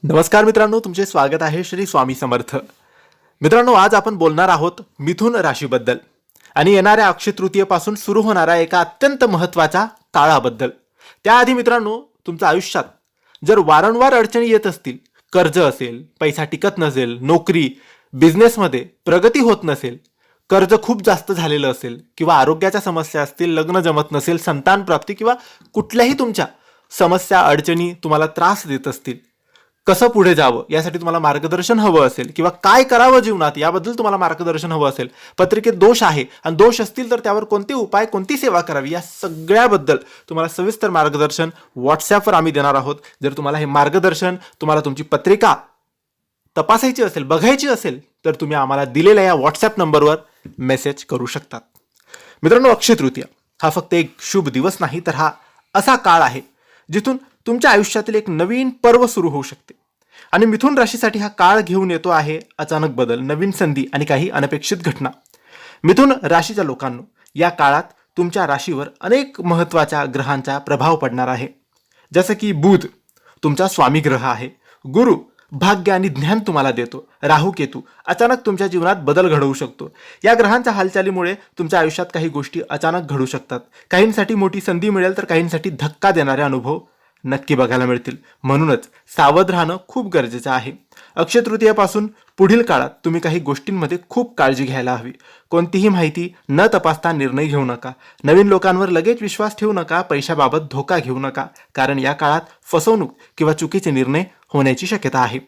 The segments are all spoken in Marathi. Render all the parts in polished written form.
नमस्कार मित्रांनो, तुमचे स्वागत आहे श्री स्वामी समर्थ. मित्रांनो, आज आपण बोलणार आहोत मिथुन राशीबद्दल आणि येणाऱ्या अक्षय तृतीयेपासून सुरू होणाऱ्या एका अत्यंत महत्त्वाच्या काळाबद्दल. त्याआधी मित्रांनो, तुमच्या आयुष्यात जर वारंवार अडचणी येत असतील, कर्ज असेल, पैसा टिकत नसेल, नोकरी बिझनेसमध्ये प्रगती होत नसेल, कर्ज खूप जास्त झालेलं असेल किंवा आरोग्याच्या समस्या असतील, लग्न जमत नसेल, संतान प्राप्ती किंवा कुठल्याही तुमच्या समस्या अडचणी तुम्हाला त्रास देत असतील, कसं पुढे जावं यासाठी तुम्हाला मार्गदर्शन हवं असेल किंवा काय करावं जीवनात याबद्दल तुम्हाला मार्गदर्शन हवं असेल, पत्रिकेत दोष आहे आणि दोष असतील तर त्यावर कोणते उपाय, कोणती सेवा करावी, या सगळ्याबद्दल तुम्हाला सविस्तर मार्गदर्शन व्हॉट्सॲपवर आम्ही देणार आहोत. जर तुम्हाला हे मार्गदर्शन, तुम्हाला तुमची पत्रिका तपासायची असेल, बघायची असेल, तर तुम्ही आम्हाला दिलेल्या या व्हॉट्सॲप नंबरवर मेसेज करू शकतात. मित्रांनो, अक्षय तृतीया हा फक्त एक शुभ दिवस नाही, तर हा असा काळ आहे जिथून तुमच्या आयुष्यातील एक नवीन पर्व सुरू होऊ शकते. आणि मिथुन राशीसाठी हा काळ घेऊन येतो आहे अचानक बदल, नवीन संधी आणि काही अनपेक्षित घटना. मिथुन राशीच्या लोकांनो, या काळात तुमच्या राशीवर अनेक महत्त्वाच्या ग्रहांचा प्रभाव पडणार आहे. जसं की बुध तुमचा स्वामी ग्रह आहे, गुरु भाग्य आणि ज्ञान तुम्हाला देतो, राहू केतू अचानक तुमच्या जीवनात बदल घडवू शकतो. या ग्रहांच्या हालचालीमुळे तुमच्या आयुष्यात काही गोष्टी अचानक घडू शकतात. काहींसाठी मोठी संधी मिळेल तर काहींसाठी धक्का देणारे अनुभव नक्की बघायला मिळतील. म्हणूनच सावध राहणं खूप गरजेचं आहे. अक्षय तृतीयेपासून पुढील काळात तुम्ही काही गोष्टींमध्ये खूप काळजी घ्यायला हवी. कोणतीही माहिती न तपासता निर्णय घेऊ नका. नवीन लोकांवर लगेच विश्वास ठेवू नका. पैशाबाबत धोका घेऊ नका, कारण या काळात फसवणूक किंवा चुकीचे निर्णय होण्याची शक्यता आहे.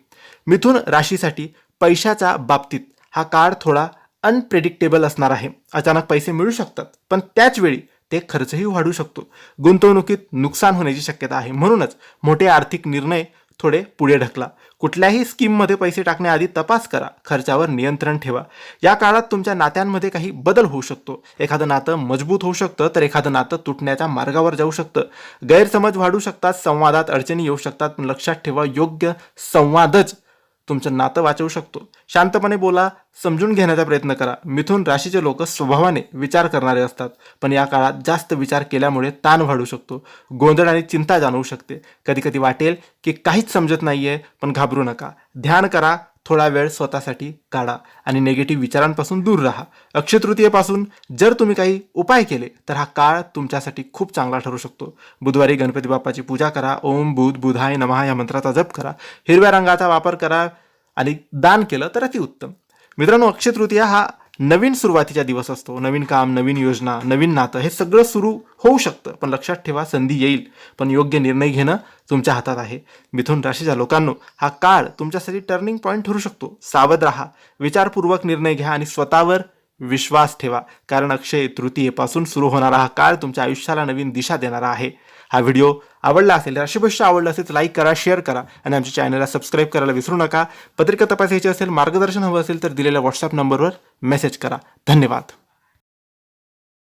मिथुन राशीसाठी पैशाच्या बाबतीत हा काळ थोडा अनप्रेडिक्टेबल असणार आहे. अचानक पैसे मिळू शकतात, पण त्याच वेळी ते खर्चही वाढू शकतो. गुंतवणुकीत नुकसान होण्याची शक्यता आहे. म्हणूनच मोठे आर्थिक निर्णय थोडे पुढे ढकला. कुठल्याही स्कीममध्ये पैसे टाकण्याआधी तपास करा. खर्चावर नियंत्रण ठेवा. या काळात तुमच्या नात्यांमध्ये काही बदल होऊ शकतो. एखादं नातं मजबूत होऊ शकतं, तर एखादं नातं तुटण्याच्या मार्गावर जाऊ शकतं. गैरसमज वाढू शकतात, संवादात अडचणी येऊ शकतात. पण लक्षात ठेवा, योग्य संवादच तुमचं नातं वाचवू शकतो. शांतपणे बोला, समजून घेण्याचा प्रयत्न करा. मिथुन राशीचे लोक स्वभावाने विचार करणारे असतात, पण या काळात जास्त विचार केल्यामुळे ताण वाढू शकतो. गोंधळ आणि चिंता जाणवू शकते. कधी कधी वाटेल की काहीच समजत नाहीये, पण घाबरू नका. ध्यान करा, थोडा वेळ स्वतःसाठी काढा आणि निगेटिव्ह विचारांपासून दूर राहा. अक्षय तृतीयेपासून जर तुम्ही काही उपाय केले तर हा काळ तुमच्यासाठी खूप चांगला ठरू शकतो. बुधवारी गणपती बाप्पाची पूजा करा. ओम बुध बुधाय नमः या मंत्राचा जप करा. हिरव्या रंगाचा वापर करा आणि दान केलं तर अतिउत्तम. मित्रांनो, अक्षय तृतीया हा नवीन सुरुवातीचा दिवस असतो. नवीन काम, नवीन योजना, नवीन नातं हे सगळं सुरू होऊ शकतं. पण लक्षात ठेवा, संधी येईल, पण योग्य निर्णय घेणं तुमच्या हातात आहे. मिथुन राशीच्या लोकांनो, हा काळ तुमच्यासाठी टर्निंग पॉईंट ठरू शकतो. सावध राहा, विचारपूर्वक निर्णय घ्या आणि स्वतःवर विश्वास ठेवा, कारण अक्षय तृतीयेपासून सुरू होणारा हा काळ तुमच्या आयुष्याला नवीन दिशा देणारा आहे. हा व्हिडिओ आवडला असेल, राशीभविष्य आवडलं असेल तर लाईक करा, शेअर करा आणि आमच्या चॅनलला सबस्क्राईब करायला विसरू नका. पत्रिका तपासायची असेल, मार्गदर्शन हवं असेल तर दिलेल्या व्हॉट्सॲप नंबरवर मेसेज करा. धन्यवाद.